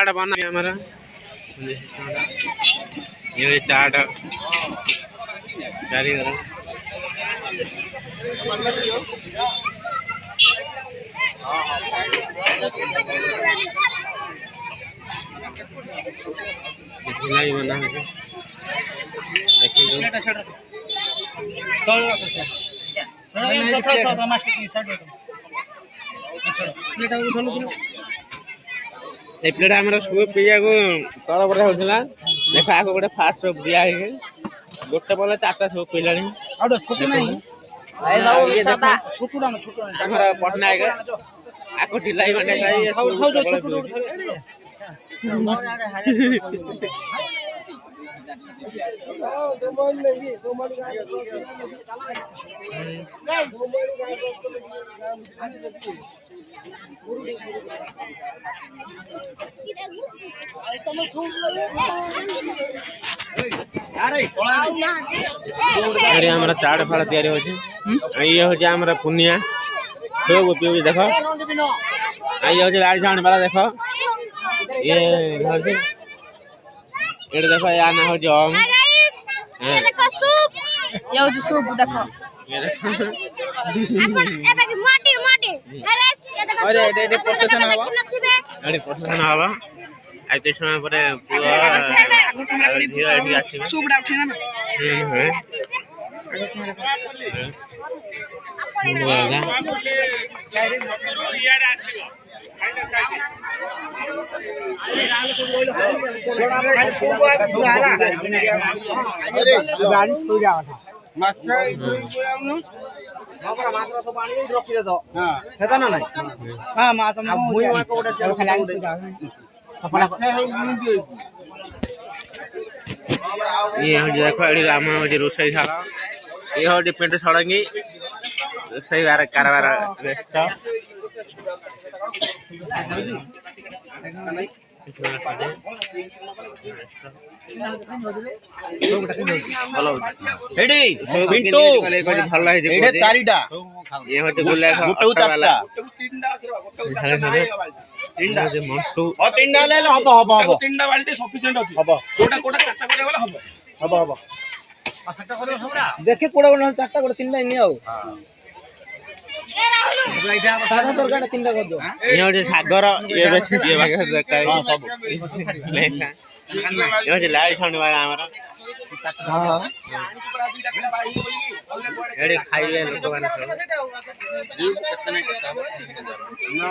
चाट बना हमारा ये चाट जारी करो लाई बना है ए प्लेट हमरा सूप पिया को तल बडा होतला देखा आको गोटे फास्ट सूप दिया है गोटे बोले चारटा सूप पिलानी आउडो छोटू नाही भाई लाओ छाता छोटू ना हमरा पटना है आको ढिलाई बने खाई खाऊ जो छोटू हमारा चाट फाड़ तैयारी हो पुनिया सब पीऊ देख ये लाड़ी साउंड वाला देख ये देखो या ना हो जम ये देखो सूप ये हो सूप देखो ये देखो ए बाकी मोटी मोटी गाइस ये देखो अरे एडे प्रोसेसन हवा अरे प्रोसेसन हवा आई ते समय परे पूरा धियो एठी आछी सूपडा उठेना ना ये देखो एडी राम होजी रोसई खाला ये हो डिपेंड सड़ंगी सही बार कारबार व्यस्त एडी बिंटू भल है एडे चारिटा ये होते गुल्ला गुटू चारटा तीनटा जे मंटू ओ तीनटा ले लो हबो हबो हबो तीनटा बाल्टी सफिशिएंट अछि हबो कोटा कोटा चारटा करे वाला हबो हबो हबो आ चारटा करे सबरा देखे कोडा कोडा चारटा कोडा तीनटा नहीं आउ सादा तरकाटा तीनटा कर दो ये होते सागर ये बेसी ये बाकी हां सब लेखा ये होते लाइट साउंड वाला हमरा हां एडी खाइले लोक माने सब ना